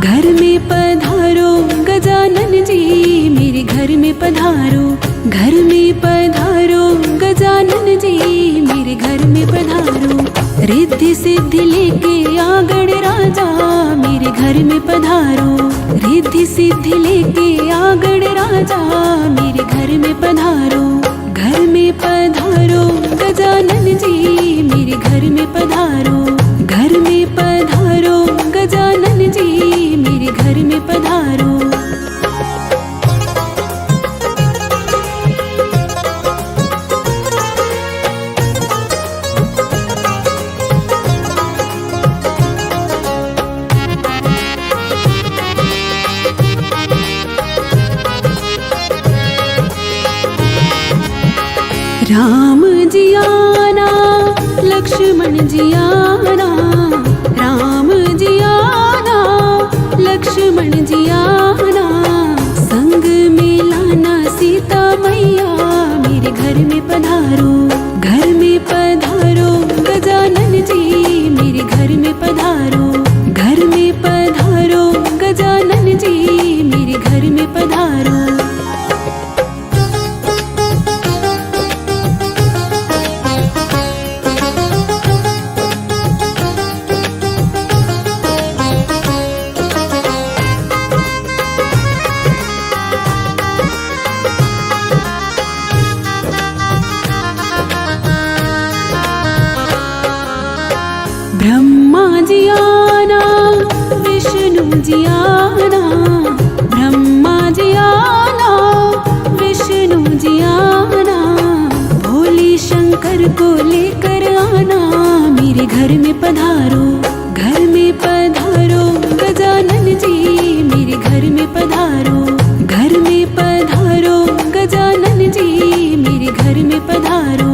घर में पधारो गजानन जी, मेरे घर में पधारो। घर में पधारो गजानन जी, मेरे घर में पधारो। रिद्धि सिद्धि लेके आ गणराजा, मेरे घर में पधारो। रिद्धि सिद्धि लेके आ गणराजा, मेरे घर में पधारो। घर में पधारो गजानन जी, मेरे घर में पधारो। घर में पधारो गजानन जी, मेरे घर में पधारो। राम जी आना, लक्ष्मण जी आना। राम जी आना, लक्ष्मण जी आना। संग में लाना सीता मैया, मेरे घर में पधारो। घर में पधारो गजानन जी, मेरे घर में पधारो। घर में पधारो गजानन जी, मेरे घर में पधारो। ब्रह्मा जी आना, विष्णु जी आना। ब्रह्मा जी आना, विष्णु जी आना। भोले शंकर को लेकर आना, मेरे घर में पधारो। घर में पधारो गजानन जी, मेरे घर में पधारो। घर में पधारो गजानन जी, मेरे घर में पधारो।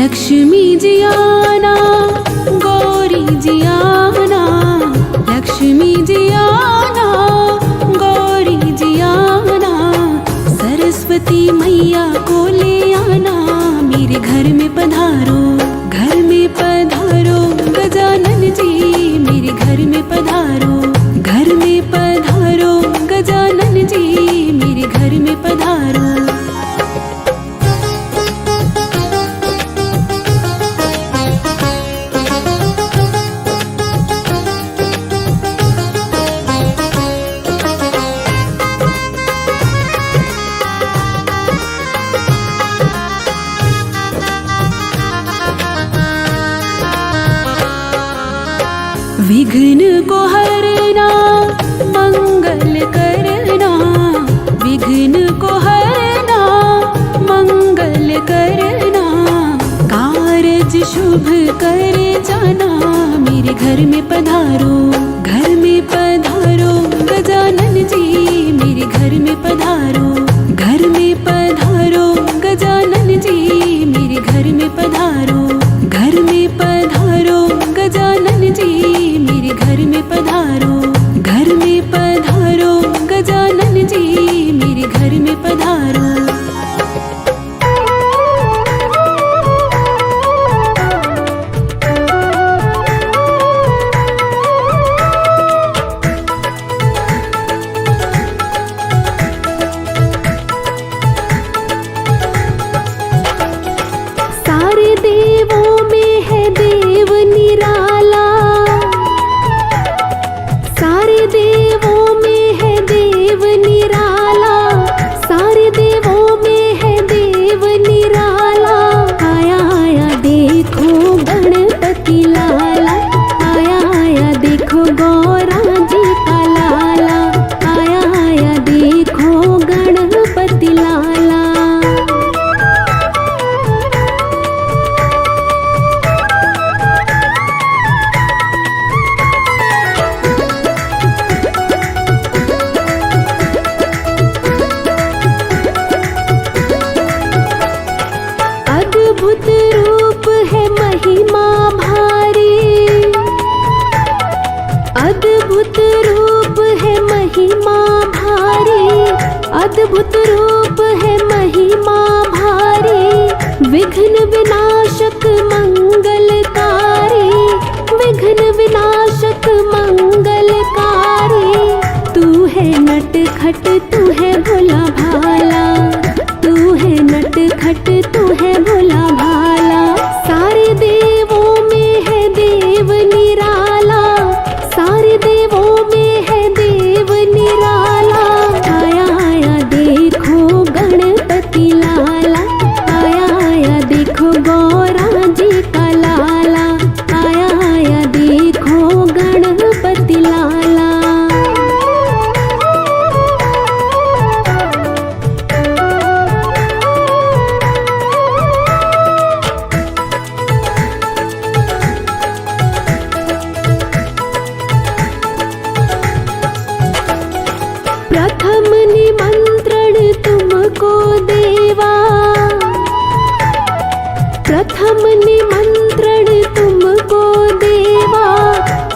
लक्ष्मी जी आना, गौरी जी आना। लक्ष्मी जी आना, गौरी जी आना। सरस्वती मैया को ले आना, मेरे घर में पधारो। घर में पधारो गजानन जी, मेरे घर में पधारो। घर में पधारो गजानन जी, मेरे घर में पधारो। विघ्न को हरना, मंगल करना। विघ्न को हरना, मंगल करना। कारज शुभ कर जाना, मेरे घर में पधारो। घर में पधारो गजानन जी, मेरे घर में पधारो। घर में पधारो गजानन जी, मेरे घर में पधारो। घर में पधारो गजानन जी, मेरे घर में पधारो। घर में पधारो गजानन जी, मेरे घर में पधारो। अद्भुत रूप है महिमा भारी, विघ्न विनाशक मंगलकारी, विघ्न विनाशक मंगलकारी। तू है नटखट तू है भोला भाला, तू है नटखट तू है भोला भाला। सारे देवों में है देव निराला, सारे देवों में है देव निराला। आया आया देखो गणपति लाला, आया आया देखो गौरा जी का लाला, आया आया देखो गणपति लाला। प्रथम निमंत्रण तुमको देवा, प्रथम निमंत्रण तुमको देवा,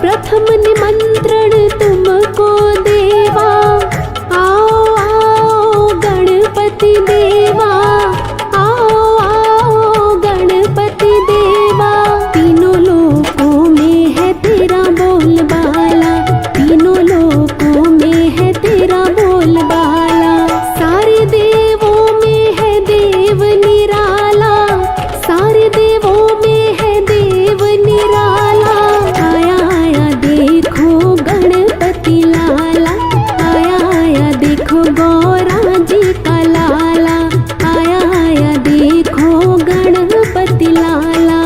प्रथम निमंत्रण तुमको देवा। आओ आओ गणपति देवा, आओ आओ गणपति देवा। तीनों लोकों में है तेरा बोलबाला, तीनों लोकों में है तेरा बोलबाला। सारे देवों में है देव निराला, सारे देवों में है देव निराला। आया आया देखो गणपति लाला, आया आया देखो गौरा जी का लाला, आया आया देखो गणपति लाला।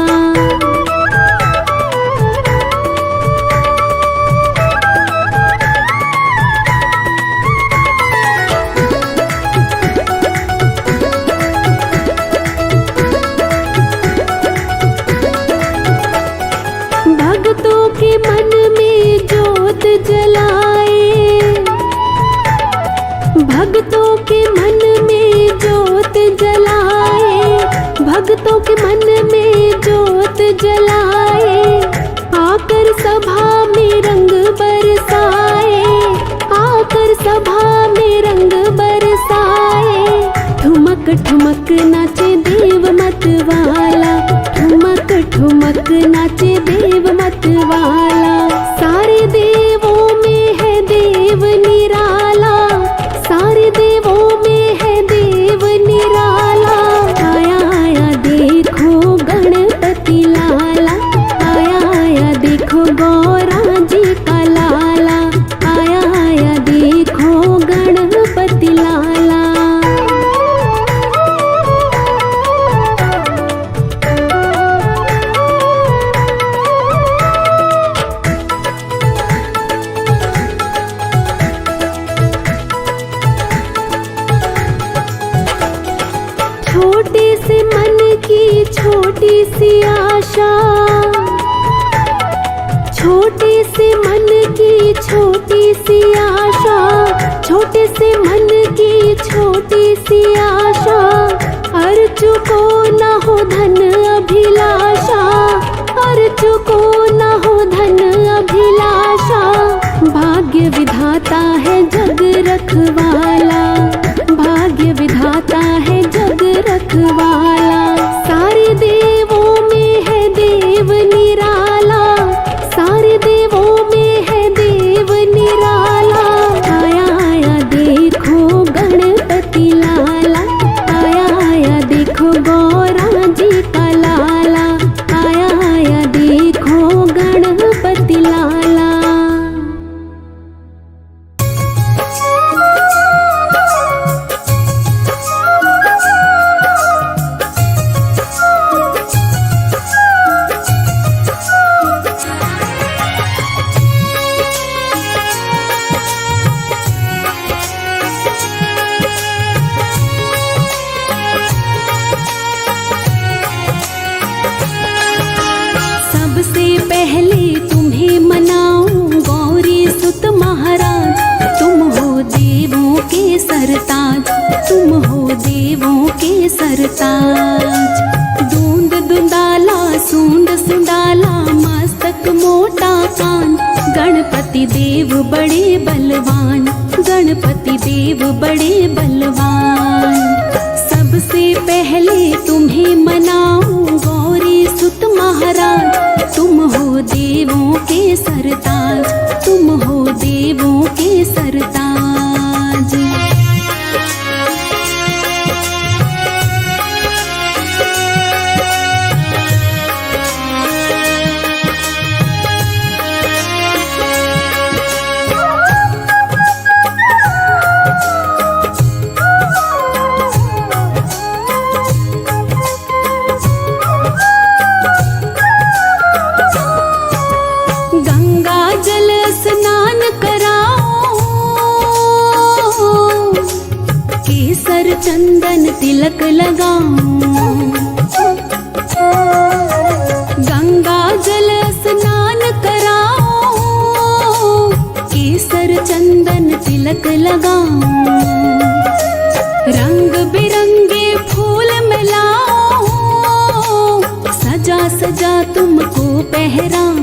भक्तों के मन में ज्योत जलाए, भक्तों के मन में ज्योत जलाए, भक्तों के मन में ज्योत जलाए। आकर सभा में रंग बरसाए, आकर सभा में रंग बरसाए। ठुमक ठुमक नाचे देव मतवाला, ठुमक ठुमक नाचे देव मतवाला। सारे देवों में है देव निराला, सारे देवों में है देव निराला। आया आया देखो गणपति लाला, आया आया देखो गौरा जी का लाला, आया आया देखो गणपति लाला। छोटे से मन की छोटी सी आशा, छोटे से मन की छोटी सी आशा, छोटे से मन की छोटी सी आशा। अर्चु को न हो धन अभिलाषा, अर्चु को न हो धन अभिलाषा। भाग्य विधाता है जग रखवाला, भाग्य विधाता है जग रखवाला। सारे देवों में है देव निराला, सारे देवों में है देव निराला। आया आया देखो गणपति लाला, आया आया देखो गौरा जी का लाला, आया आया देखो गणपति लाला। सबसे पहले तुम्हें मनाऊं गौरी सुत महाराज। तुम हो देवों के सरताज, तुम हो देवों के सरताज। दूंद दुंदाला सूंड सुंडाला मस्तक मोटा कान। गणपति देव बड़े बलवान, गणपति देव देव बड़े बलवान। सबसे पहले तुम्हें मनाऊं गौरी सुत महाराज, तुम हो देवों के सरताज, तुम हो देवों के सरताज। गंगा जल स्नान कराओ, केसर चंदन तिलक लगाओ। गंगा जल स्नान कराओ, केसर चंदन तिलक लगाओ। रंग बिरंगे फूल मिलाओ, सजा सजा तुमको पहराऊं।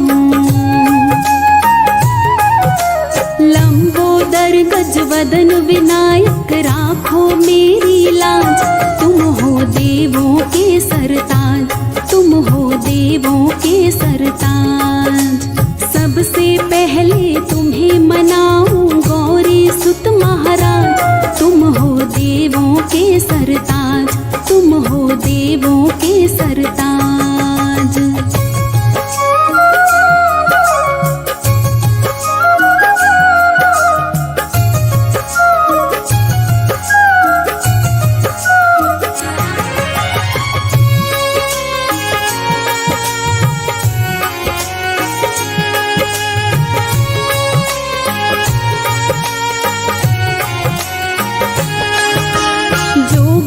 लंबोदर गजवदन विनायक राखो मेरी लाज, तुम हो देवों के सरताज, तुम हो देवों के सरताज। सबसे पहले तुम्हें मनाऊं गौरी सुत महाराज, तुम हो देवों के सरताज, तुम हो देवों के सरताज।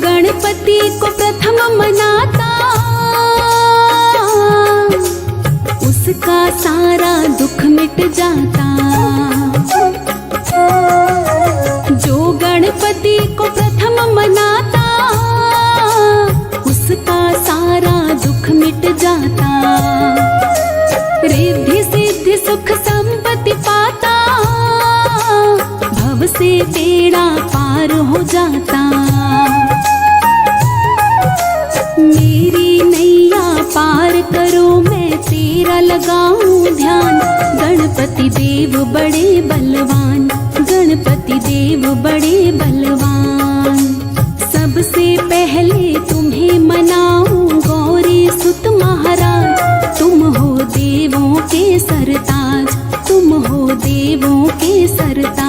गणपति को प्रथम मनाता, उसका सारा दुख मिट जाता। जो गणपति को प्रथम मनाता, उसका सारा दुख मिट जाता। रिद्धि सिद्धि सुख संपत्ति पाता, भव से बेड़ा पार हो जाता। मेरी नैया पार करो मैं तेरा लगाऊं ध्यान। गणपति देव बड़े बलवान, गणपति देव बड़े बलवान। सबसे पहले तुम्हें मनाऊं गौरी सुत महाराज, तुम हो देवों के सरताज, तुम हो देवों के सरताज।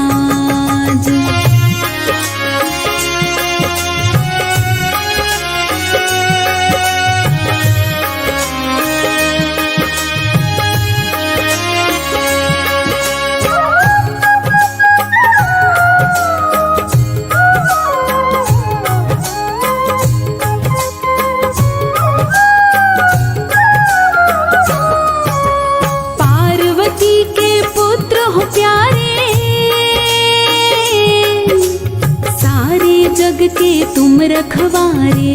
जग के तुम रखवारे,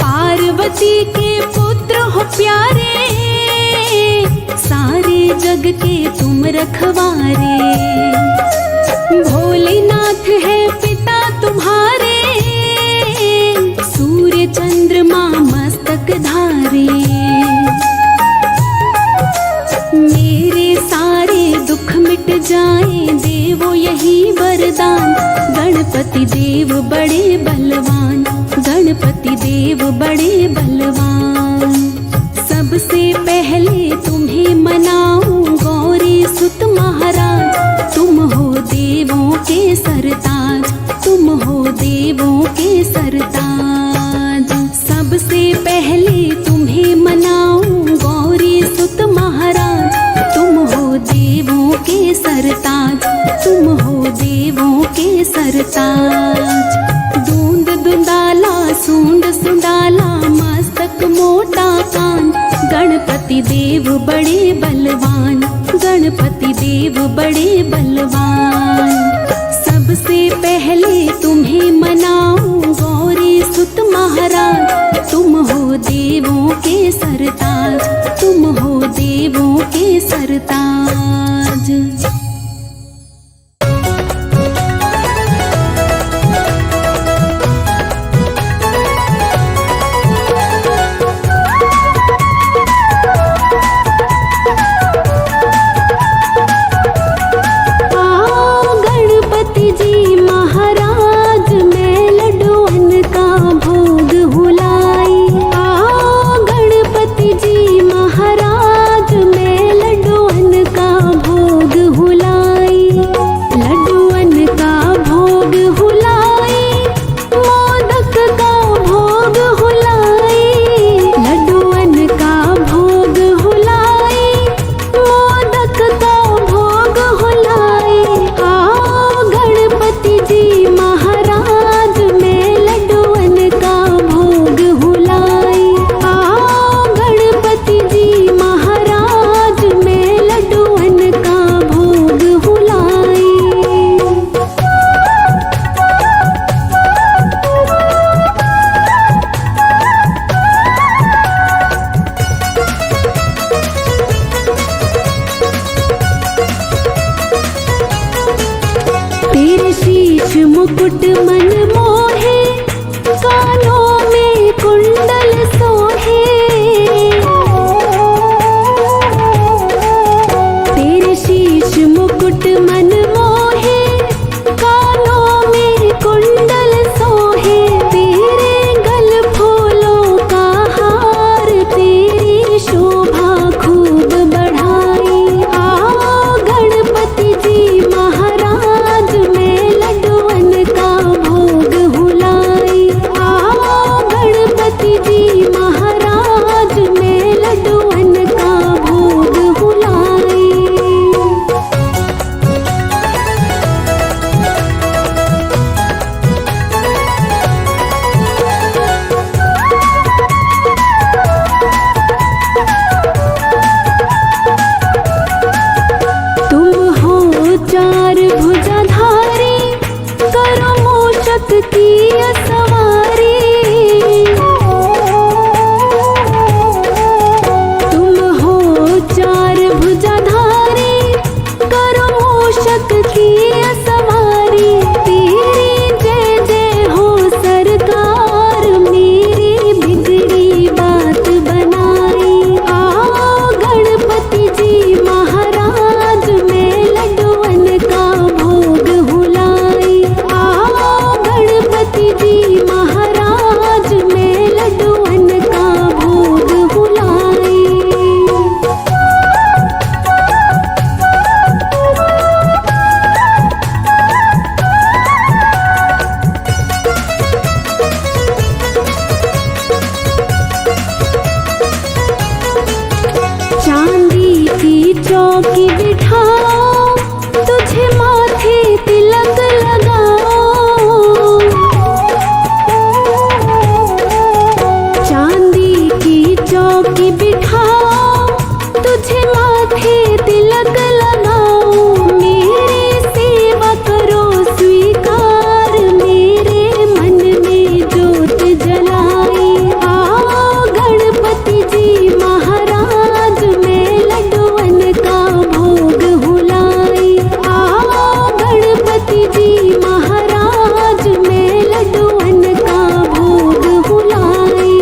पार्वती के पुत्र हो प्यारे, सारे जग के तुम रखवारे। भोलेनाथ है पिता तुम्हारे, सूर्य चंद्रमा मस्तक धारे। मेरे सारे दुख मिट जाएं देवो यही वरदान। गणपति देव बड़े बलवान, गणपति देव बड़े बलवान। सबसे पहले तुम्हें मनाऊं गौरी सुत महाराज, तुम हो देवों के सरताज, तुम हो देवों के सरताज। सबसे पहले तुम्हें मनाऊं गौरी सुत महाराज, तुम हो देवों के सरताज, तुम हो देवों के सरताज। दूंद दुंदाला सूंड सुंडाला मस्तक मोटा कान, गणपति देव बड़े बलवान, गणपति देव बड़े बलवान। सबसे पहले तुम्हें मनाऊं गौरी सुत महाराज, तुम हो देवों के सरताज, तुम हो देवों के सरताज। मुकुट मन मोहे, कानों में कुंडल सोहे। तेरे शीश मुकुट मन मोहे, कानों में कुंडल सोहे। तेरे गल फूलों का हार, तेरी शोभा खूब बढ़ाई। आओ गणपति जी महाराज, में लड्डुअन का भोग हुलाई। आओ गणपति जी महाराज, में लड्डुअन का भोग हुलाई। तुम हो चार भुजाधारी, करो मूषक की सवारी। तुम हो चार भुजाधारी, करो मूषक की सवारी। तेरी जय जय हो सरकार, मेरी बिगड़ी बात बनाई। आओ गणपति जी महाराज, में लड्डुअन का भोग हुलाई। आओ गणपति जी महाराज, में लड्डुअन का भोग हुलाई। चांदी की चौकी बिठाओ, तुझे माथे तिलक लगाओ। चांदी की चौकी बिठाओ, तुझे माथे तिलक लगाओ। मेरी सेवा करो स्वीकार, मेरे मन में ज्योत जलाई। आओ गणपति जी महाराज, में लड्डुअन का भोग हुलाई। आओ गणपति जी महाराज, में लड्डुअन का भोग हुलाई।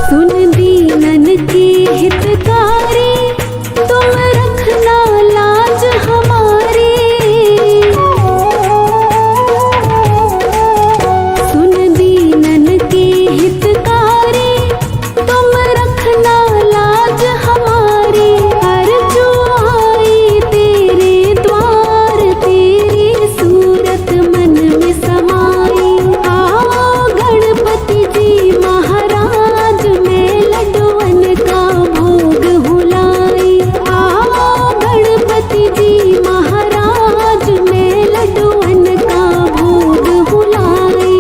सुन दीनन की हितकारी, तुम रखना लाज हमारी। सुन दीनन की हितकारी, तुम रखना लाज हमारी। अर्जू आई तेरे द्वार, तेरी सूरत मन में समाई। आओ गणपति जी महाराज, में लड्डुअन का भोग हुलाई। आओ गणपति जी महाराज, में लड्डुअन का भोग हुलाई।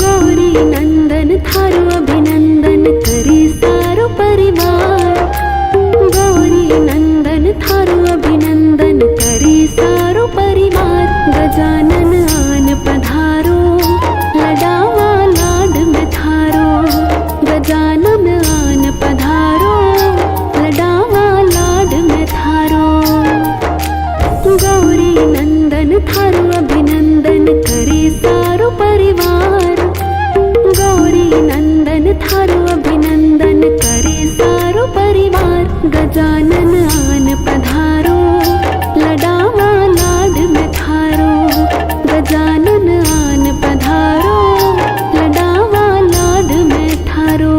गौरी नंदन थारो अभिनंदन, करे सारो परिवार। गौरी नंदन थारो अभिनंदन, करे सारो परिवार। गजानन आन पधारो, लडावा लाड में थारो। गजानन आन पधारो, लडावा लाड में थारो। गौरी नंदन थारो अभिनंदन, करे सारो परिवार। गौरी नंदन थारो अभिनंदन, करे सारो परिवार। गजानन आन पधारो, लडावा लाड में थारो। गजानन आन पधारो, लडावा लाड में थारो।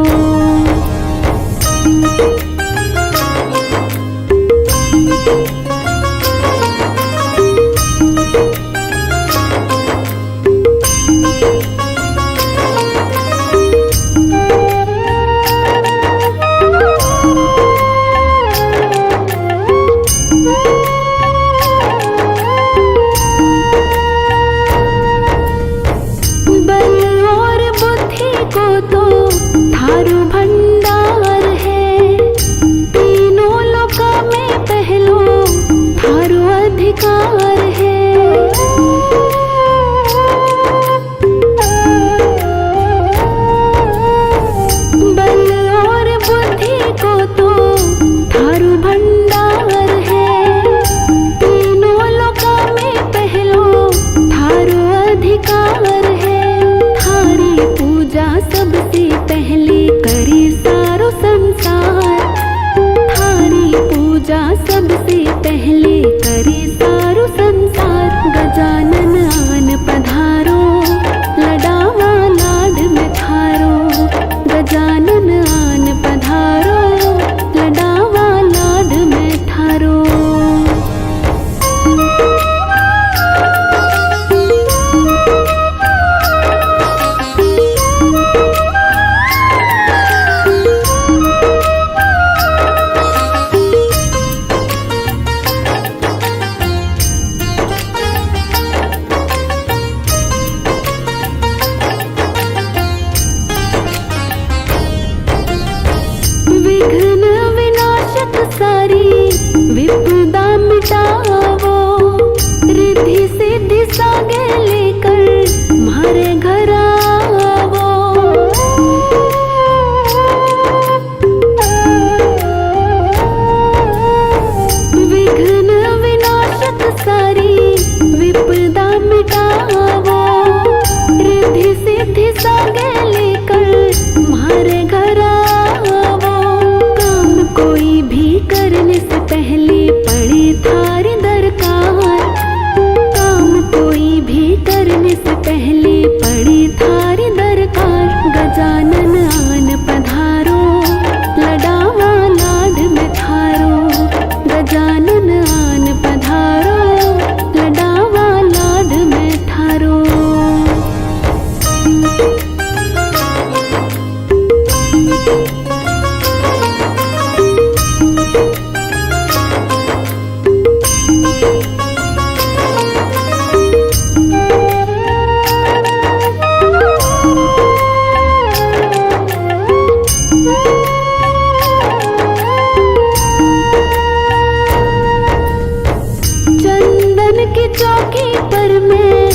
चौकी पर मैं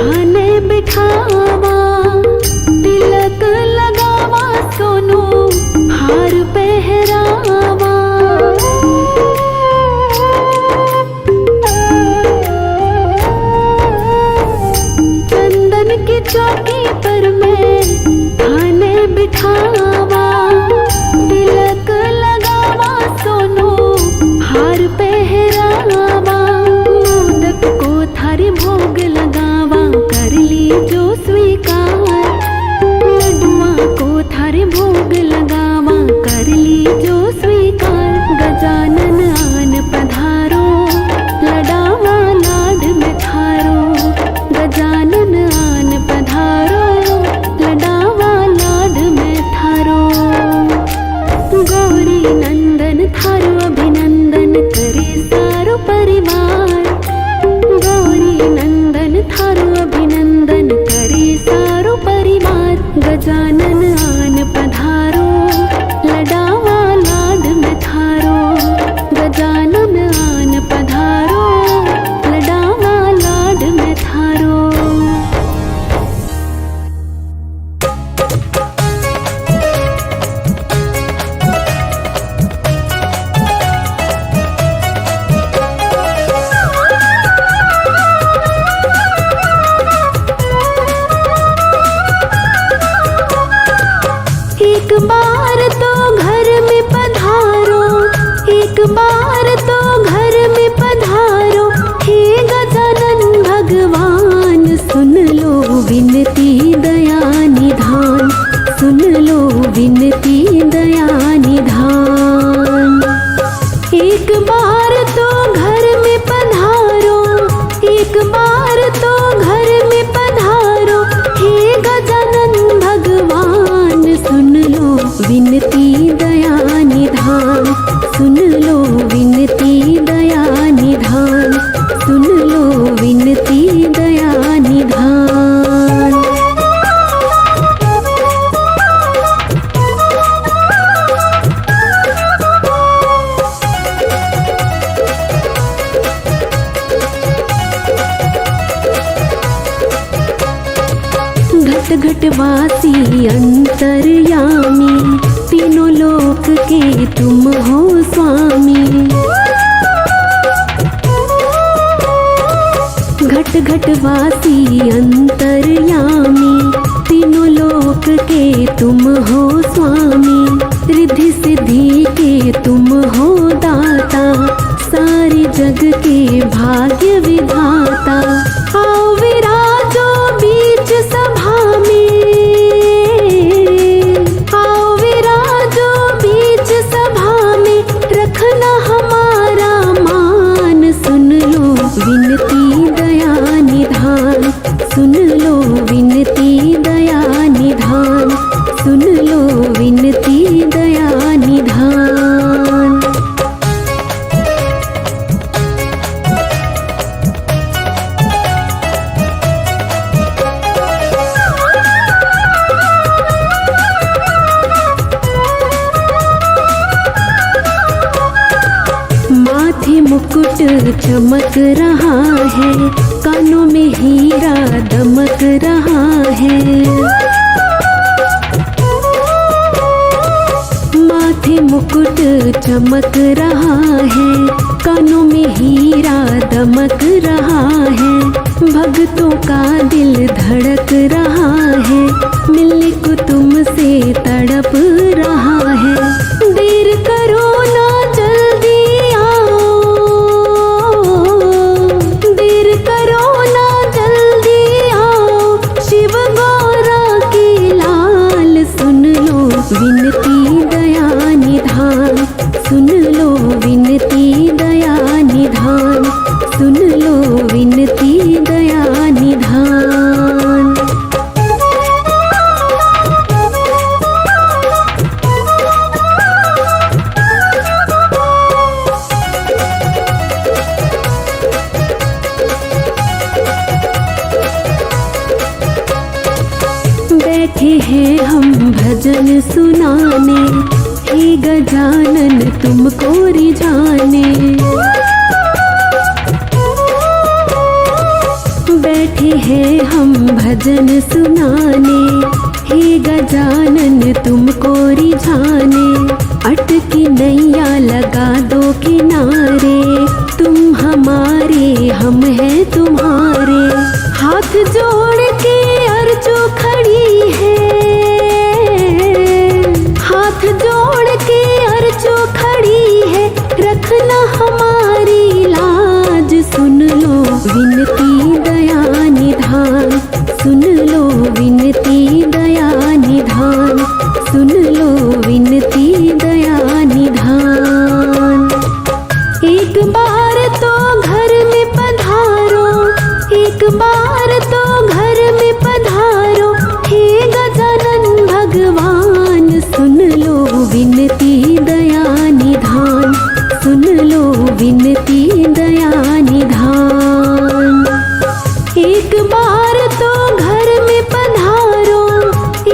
आने बिठावा, तिलक लगावा सोनू हार पहरावा। चंदन की चौकी पर मैं आने बिठावा, तिलक लगावा सोनू हार पहरावा। मोदक को थारी भोग लगावा, कर ली जो स्वीकार। लड्डुआ को थारे भोग लगावा, कर ली जो स्वीकार। गजानन आन पधारो, लडावा लाड में थारो। गजानन आन पधारो, लडावा लाड में थारो। गौरी नंदन थारो अभिनंदन करे सारो परिवार। गौरी नंदन थारो अभिनंदन करे सारो परिवार। गजानन आन पधारो, लडावा लाड में थारो। गजानन आन पधारो, लडावा लाड में थारो। एक बार तो घर में पधारो, एक बार तो घर में पधारो। हे गजानन भगवान सुन लो विनती दया निधान, सुन लो विनती दया निधान। एक बार तो घर में पधारो, एक बार तो घर में पधारो। हे गजानन भगवान सुन लो विनती दया निधान, सुन लो विनती दया निधान, सुन लो विनती दया निधान। घट घट वासी अंतर्यामी, तीनों लोक के तुम हो स्वामी। घट घट वासी अंतर्यामी, तीनों लोक के तुम हो स्वामी। रिद्धि सिद्धि के तुम हो दाता, सारे जग के भाग्य विधाता। आओ विराजो बीच सभा में, आओ विराजो बीच सभा में। रखना हमारा मान, सुन लो विनती दया निधान, सुन लो विनती दया निधान, सुन लो विनती दया निधान। माथे मुकुट चमक रहा है, कानों में हीरा दमक रहा है। माथे मुकुट चमक रहा है, कानों में हीरा दमक रहा है। भक्तों का दिल धड़क रहा है, मिलने को तुमसे तड़प रहा है। देर करो ना जल्दी आओ, देर करो ना जल्दी आओ। शिव गौरा के लाल सुन लो विनती दया निधान, सुन लो विनती दया निधान, सुन लो विनती दया निधान। बैठे हैं हम भजन सुनाने, हे गजानन तुमको रिझाने। बैठे हैं हम भजन सुनाने, हे गजानन तुमको रिझाने। अटकी नैया लगा दो किनारे, तुम हमारे हम हैं तुम्हारे। हाथ जोड़ के अर्जू खड़ी है, हाथ जोड़ के अर्जू खड़ी है। रखना हमारी लाज, सुन लो विनती दया निधान, सुन लो विनती दया निधान, सुन लो विनती दया निधान। एक बार तो घर में पधारो, एक बार तो घर में पधारो, हे गजानन भगवान। सुन लो विनती दया निधान, सुन लो विनती दया निधान। एक बार तो घर में पधारो,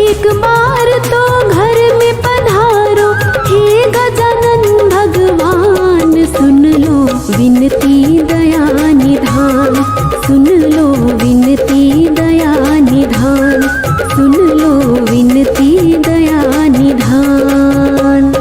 एक बार तो घर में पधारो, हे गजानन भगवान। सुन लो विनती दया निधान, सुन लो विनती दया निधान, सुन लो विनती दया निधान।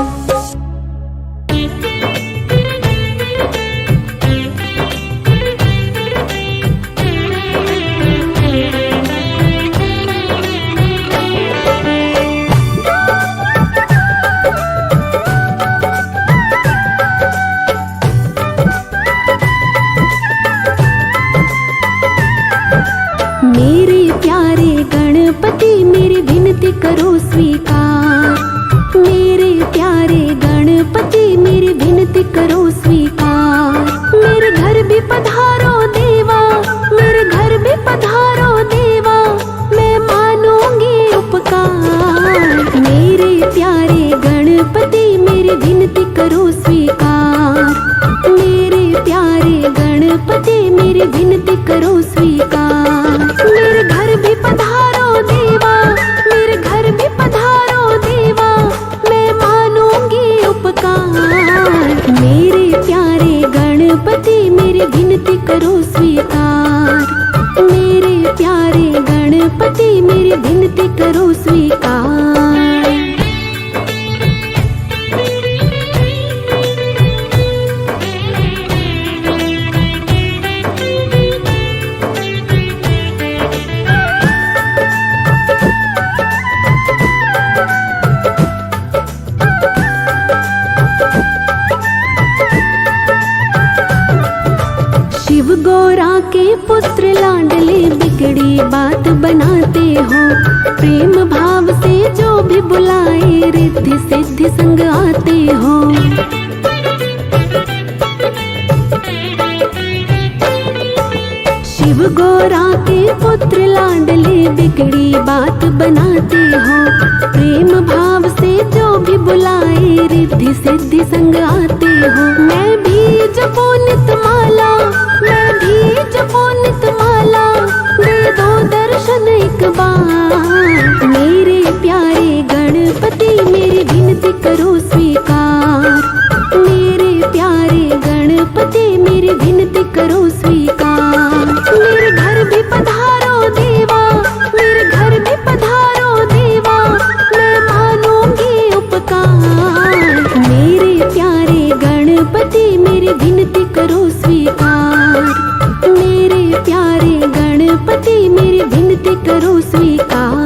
मेरे प्यारे गणपति मेरी विनती करो स्वीकार, मेरे प्यारे गणपति मेरी विनती करो स्वीकार। मेरे घर भी पधारो देवा, मेरे घर भी पधारो देवा, मैं मानूंगी उपकार। मेरे प्यारे गणपति मेरी विनती करो स्वीकार, मेरे प्यारे गणपति मेरी विनती करो स्वीकार। मेरे घर भी पधारो देवा, मेरे घर भी पधारो देवा, मैं मानूंगी उपकार। मेरे प्यारे गणपति मेरी विनती करो स्वीकार, मेरे प्यारे गणपति मेरी विनती करो स्वीकार। शिव गौरा के पुत्र लाडले बिगड़ी बात बनाते हो। प्रेम भाव से जो भी बुलाए रिद्धि सिद्धि संग आते हो। शिव गौरा के पुत्र लाडले बिगड़ी बात बनाते हो। प्रेम भाव से जो भी बुलाए रिद्धि सिद्धि संग आते हो। मैं भी जपो नित माला, मैं भी जपो नित माला, दे दो दर्शन एक बार। मेरे प्यारे गणपति मेरी विनती करो स्वीकार, मेरे प्यारे गणपति मेरी विनती करो स्वीकार। मेरे घर भी पधारो देवा, मेरे घर भी पधारो देवा, मैं मानूंगी उपकार। मेरे प्यारे गणपति मेरी विनती करो स्वीकार, मेरे प्यारे गणपति मेरी विनती करो स्वीकार।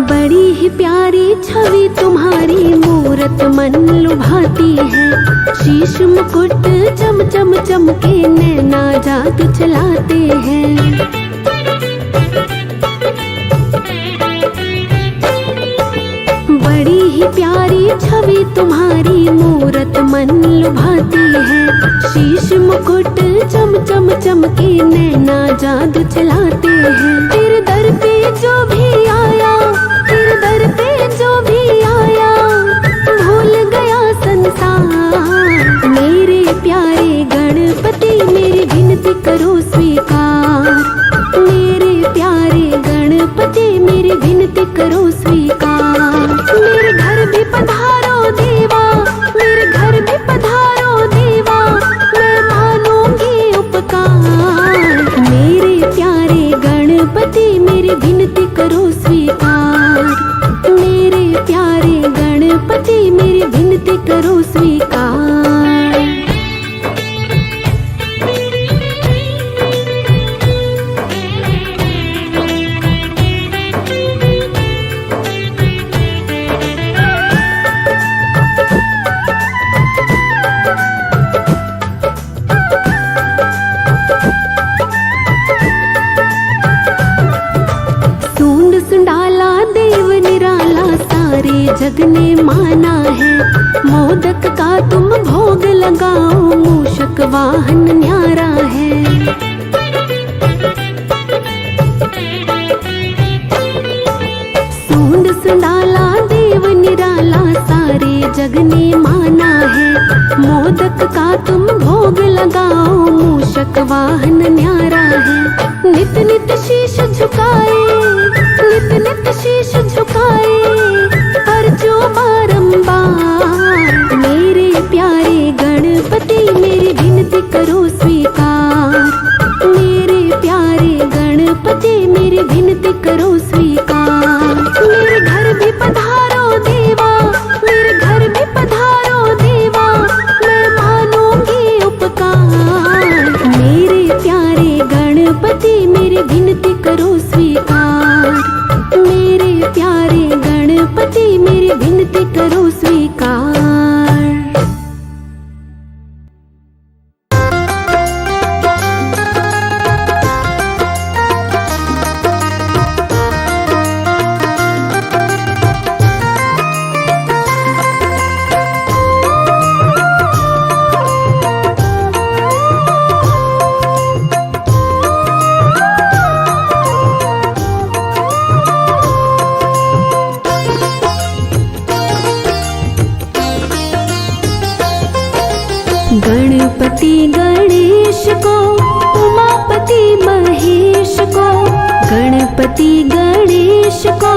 बड़ी ही प्यारी छवि तुम्हारी मूरत मन लुभाती है। शीश मुकुट चम चम चमके नैना जादू चलाते हैं। बड़ी ही प्यारी छवि तुम्हारी मूरत मन लुभाती है। शीश मुकुट चम चम चमके नैना जादू चलाते हैं। तेरे दर पे जो भी आया, तेरे दर पे जो भी आया, भूल गया लगाओ मूषक वाहन न्यारा है। सूंड सुंडाला देव निराला सारे जग ने माना है। मोदक का तुम भोग लगाओ मूषक वाहन न्यारा है। नित नित शीश झुकाए, नित नित शीश झुकाए अर्जो बारंबार। मेरे प्यारे गणपति मेरी विनती करो स्वीकार। मेरे प्यारे गणपति मेरी विनती करो स्वीकार। मेरे घर भी पधारो देवा, मेरे घर भी पधारो देवा, मैं मानूंगी उपकार। मेरे प्यारे गणपति मेरी विनती करो स्वीकार। मेरे प्यारे गणपति मेरी विनती करो स्वीकार। गणपति गणेश को, उमापति महेश को। गणपति गणेश को,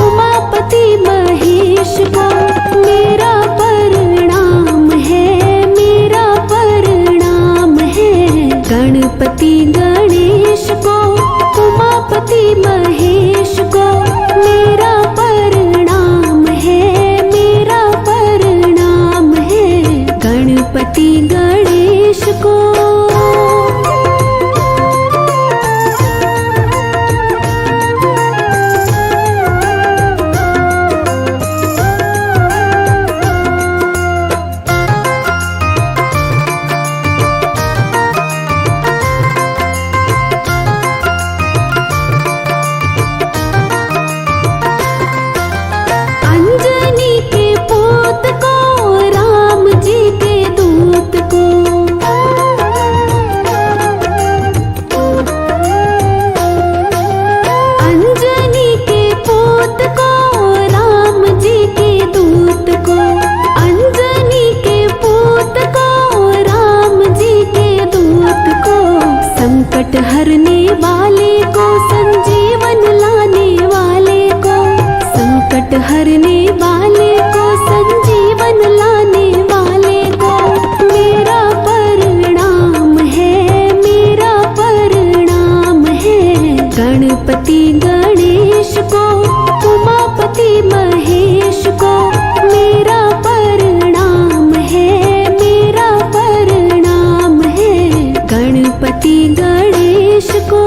उमापति महेश को मेरा प्रणाम है, मेरा प्रणाम है। गणपति गणेश को, उमापति महेश को मेरा प्रणाम है, मेरा प्रणाम है। गणपति गणेश को अंजनी के पूत को, राम जी के दूत को। अंजनी के पूत को, राम जी के दूत को। अंजनी के पूत को, राम जी के दूत को। संकट हरने वाले को, संजीवन लाने वाले को। संकट हरने वाले को, संजीवन लाने वाले को मेरा प्रणाम है, मेरा प्रणाम है। गणपति गणेश को, उमापति महेश को मेरा प्रणाम है, मेरा प्रणाम है। गणपति गणेश को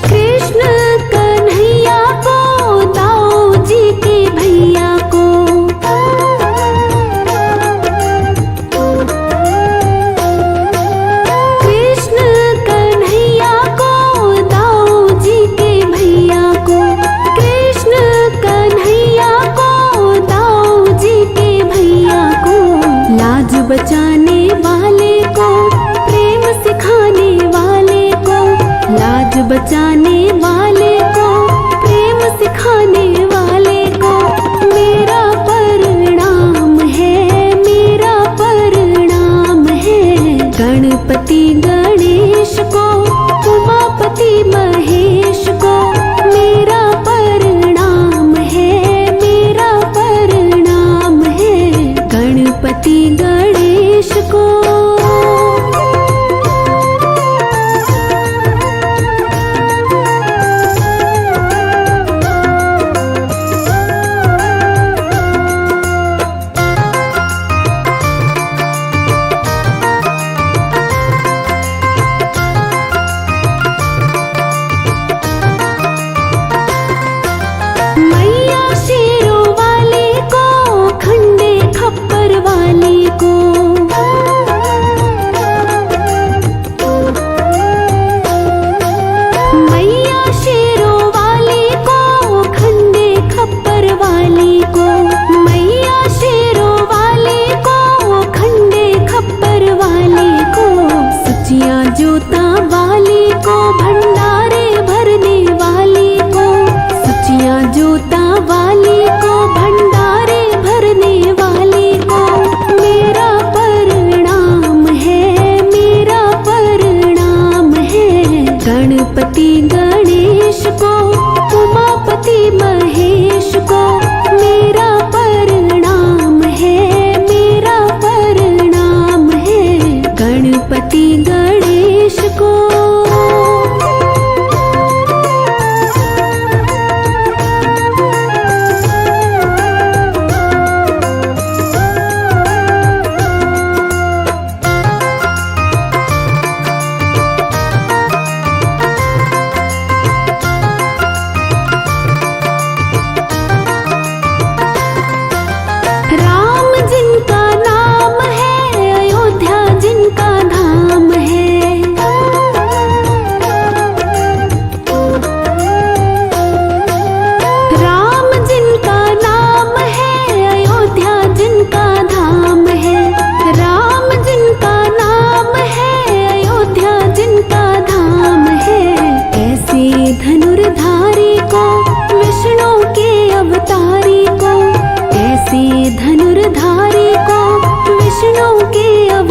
कृष्ण कन्हैया को, दाऊ जी के भैया को। कृष्ण कन्हैया को, दाऊ जी के भैया को। कृष्ण कन्हैया को, दाऊ जी के भैया को। लाज बचाने वाले को, प्रेम सिखाने वाले को। लाज बचाने वाले को, प्रेम सिखाने वाले को मेरा प्रणाम है, मेरा प्रणाम है। गणपति गणेश को, उमापति महेश को मेरा प्रणाम है, मेरा प्रणाम है। गणपति गणेश को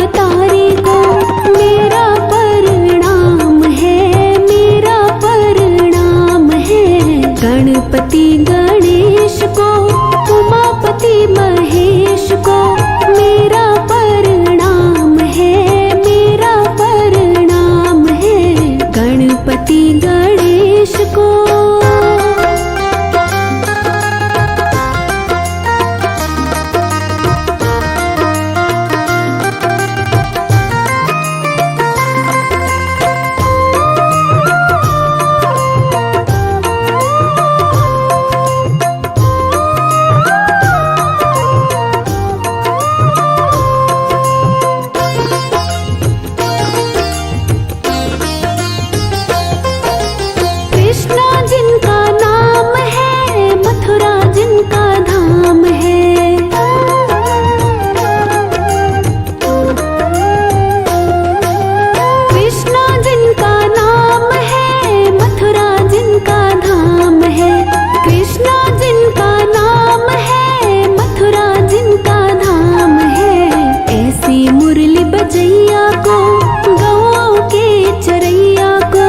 तारे को मेरा परिणाम है, मेरा परिणाम है। गणपति गणेश को उमापति महेश को मेरा परिणाम है, मेरा परिणाम है। गणपति गणेश को कृष्णा जिनका नाम है, मथुरा जिनका धाम है। कृष्णा जिनका नाम है, मथुरा जिनका धाम है। कृष्णा जिनका नाम है, मथुरा जिनका धाम है। ऐसी मुरली बजैया को गौओं के चरैया को,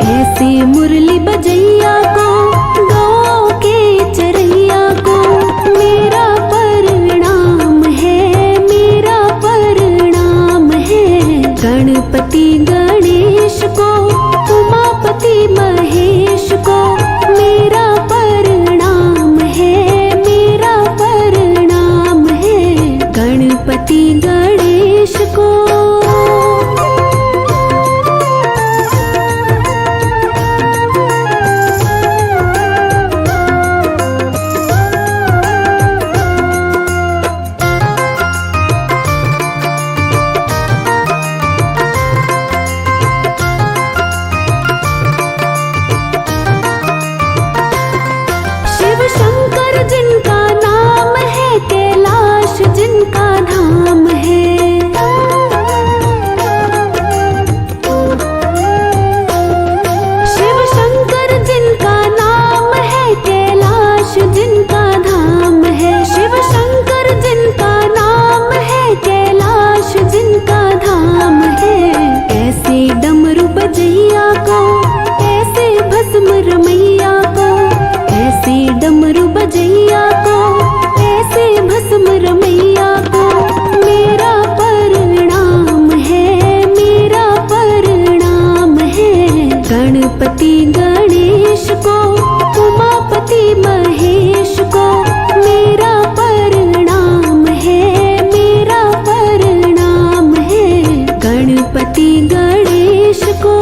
ऐसी मुरली बजैया को गौओं के चरैया को मेरा परिणाम है, मेरा परिणाम है। गणपति गणेश को उमापति महेश को मेरा परिणाम है, मेरा परिणाम है। गणपति गणेश को शिव शंकर जिनका नाम है, कैलाश जिनका धाम है। शिव शंकर जिनका नाम है, कैलाश जिनका धाम है। शिव शंकर जिनका नाम है, कैलाश जिनका धाम है। ऐसे डमरू बजैया को, ऐसे भस्म रमैया को, ऐसे डमरू बजैया को, ऐसे भस्म रमैया को मेरा परिणाम है, मेरा परिणाम है। गणपति गणेश को उमापति महेश को मेरा परिणाम है, मेरा परिणाम है। गणपति गणेश को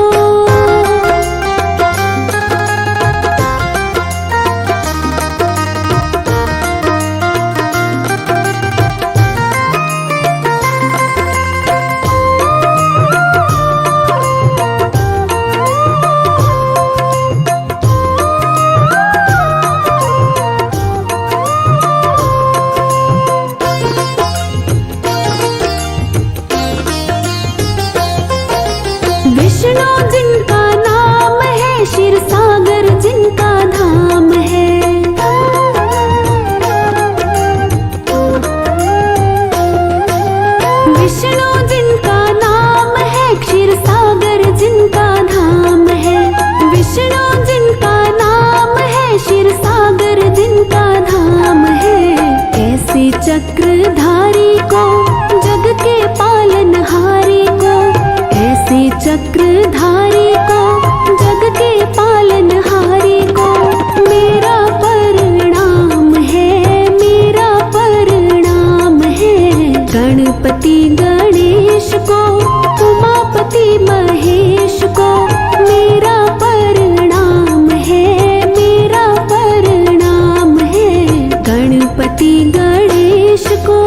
विष्णु जिनका नाम है, क्षीर सागर जिनका धाम है। विष्णु जिनका नाम है, क्षीर सागर जिनका धाम है। विष्णु जिनका नाम है, क्षीर सागर जिनका धाम है। ऐसे चक्रधारी को, जग के पालनहारी को, ऐसे चक्रधारी को, जग के पालनहारी को मेरा परिणाम है, मेरा परिणाम है। गणपति गणेश को उमापति महेश को मेरा परिणाम है, मेरा परिणाम है। गणपति गणेश को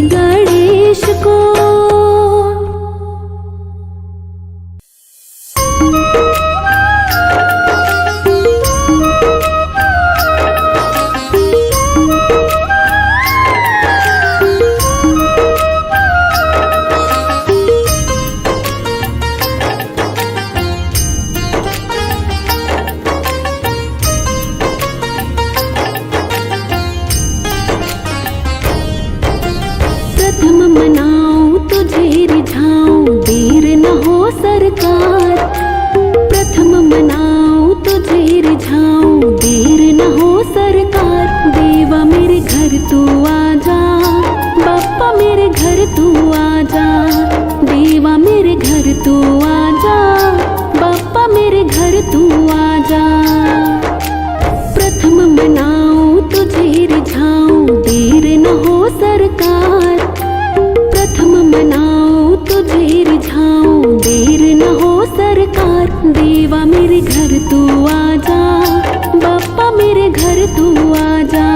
गणेश को। प्रथम मनाऊं तुझे रिझाऊं, देर न हो सरकार। प्रथम मनाऊं तुझे रिझाऊं, देर न हो सरकार। देवा मेरे घर तू आजा, बाप्पा मेरे घर तू आजा। देवा मेरे घर तू आजा, बाप्पा मेरे घर तू आजा। प्रथम मनाऊं तुझे रिझाऊं, देर न हो सरकार। प्रथम मनाऊं तुझे रिझाऊं, देर न हो सरकार। देवा मेरे घर तू आजा, बाप्पा मेरे घर तू आजा।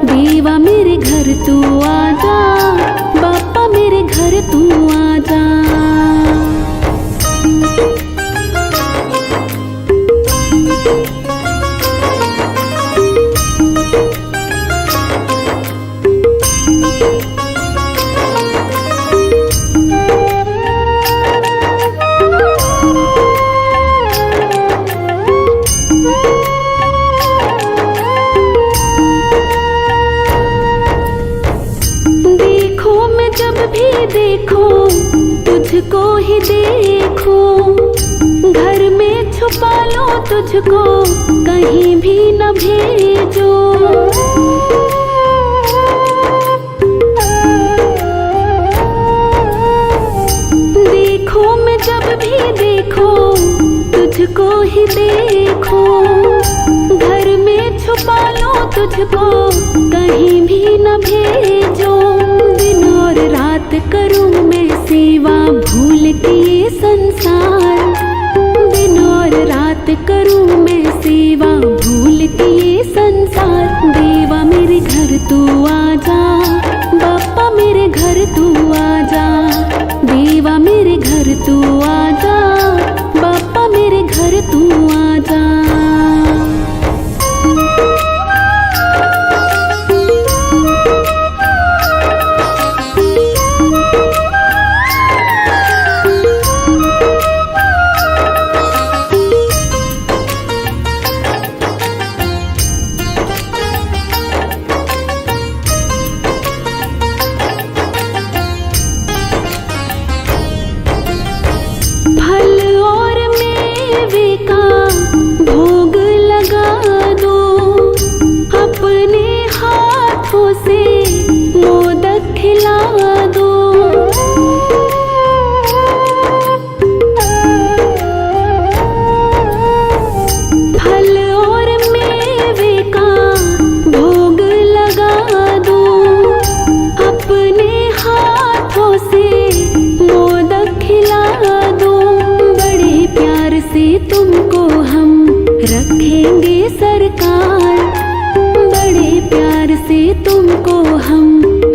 देवा मेरे घर तू आजा, बाप्पा मेरे घर तू आजा। देखो तुझको ही देखो, घर में छुपा लो तुझको, कहीं भी न भेजो। देखो मैं जब भी देखो, तुझको ही देखो, घर में छुपा लो तुझको, कहीं भी न भेजो। दिन और रात करूं मैं सेवा, भूल के ये संसार। दिन और रात करूं मैं सेवा, भूल के ये संसार। देवा मेरे घर तू आजा, बाप्पा मेरे घर तू आजा। देवा मेरे घर तू आजा, बाप्पा मेरे घर तू आजा। तुमको हम रखेंगे सरकार, बड़े प्यार से तुमको हम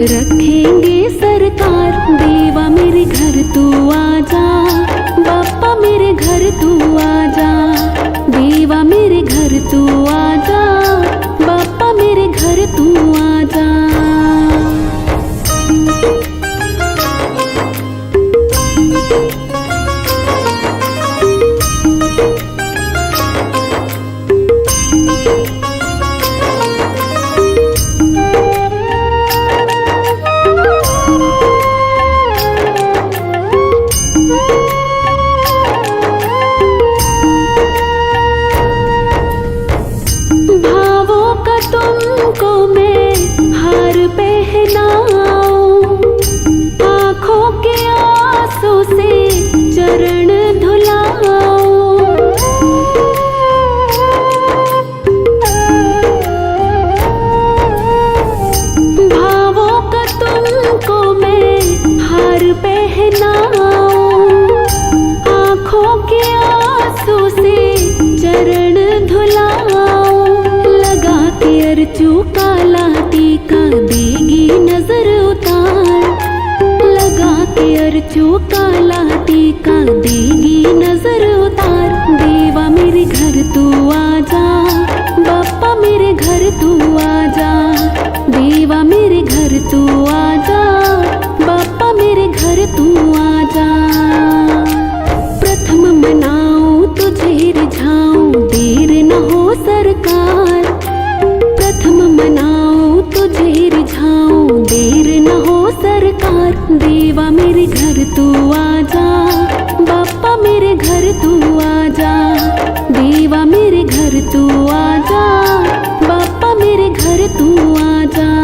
रखेंगे सरकार। देवा मेरे घर तू आजा, बाप्पा मेरे घर तू आजा। देवा मेरे घर तू आजा, बाप्पा मेरे घर तू आजा। चूका लाती का देगी नजर उतार। जो काला टीका देगी नजर उतार। देवा मेरे घर तू आजा, बाप्पा मेरे घर तू आजा। देवा मेरे घर तू आजा, बाप्पा मेरे घर तू आजा। प्रथम मनाऊं तुझे रिझाऊं, देर न हो सरकार। प्रथम मनाऊं तुझे रिझाऊं, देर न हो सरकार। देवा मेरे घर तू आजा, बाप्पा मेरे घर तू आजा। देवा मेरे घर तू आजा, बाप्पा मेरे घर तू आजा।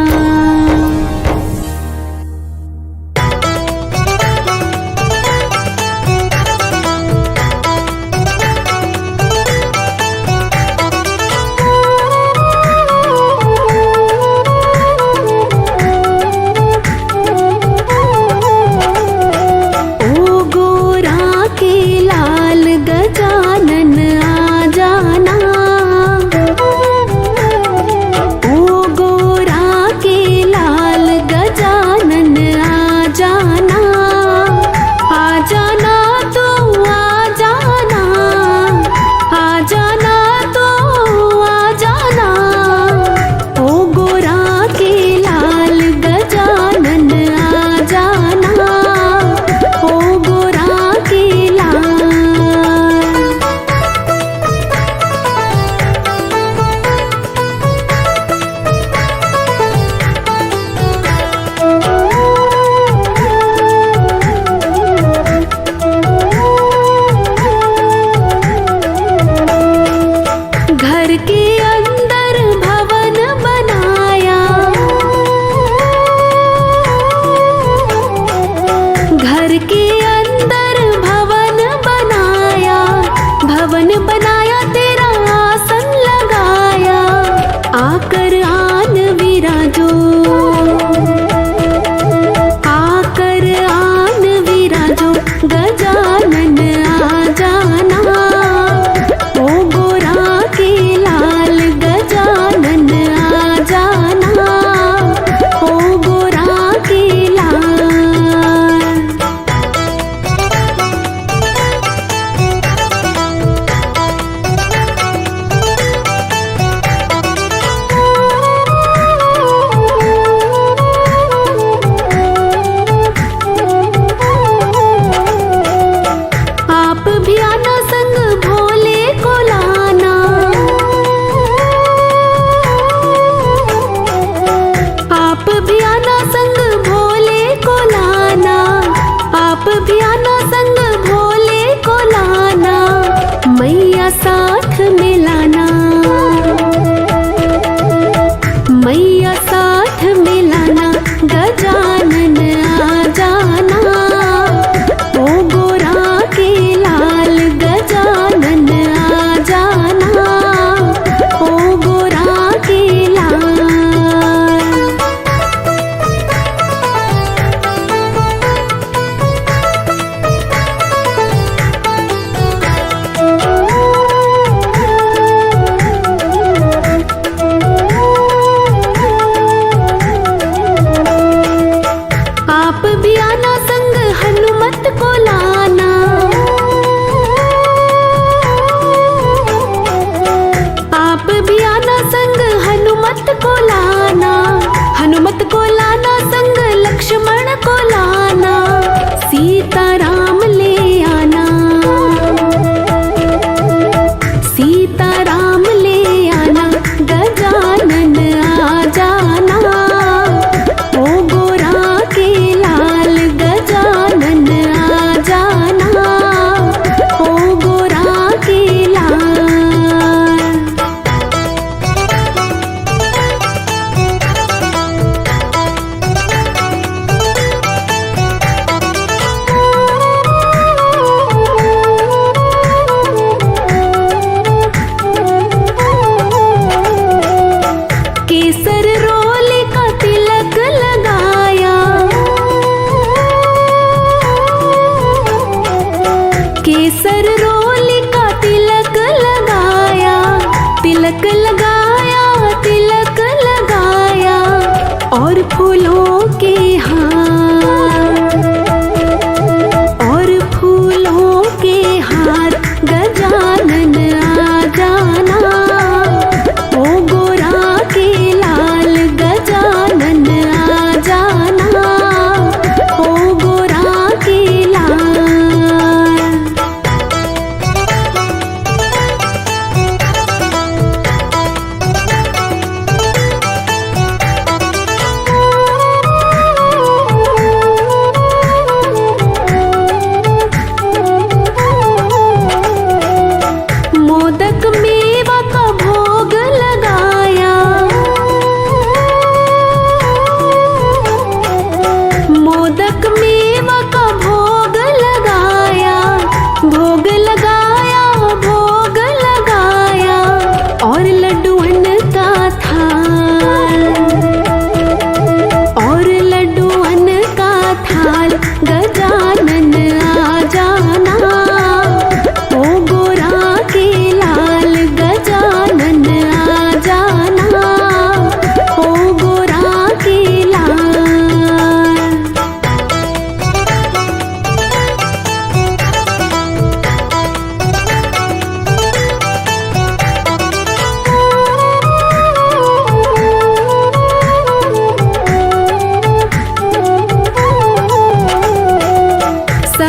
और फूलों के हार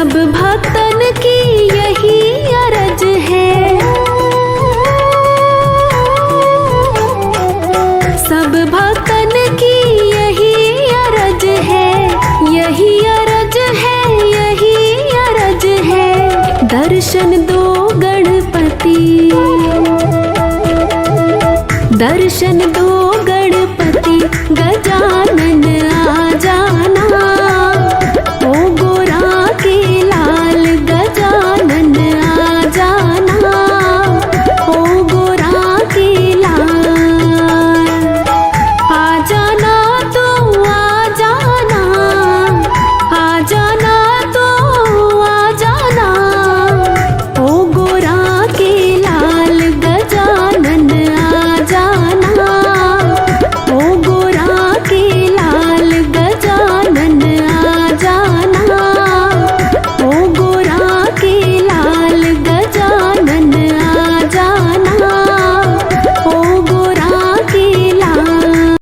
सब भक्तन की यही अरज है, सब भक्तन की यही अरज है, यही अरज है, यही अरज है। दर्शन दो गणपति, दर्शन दो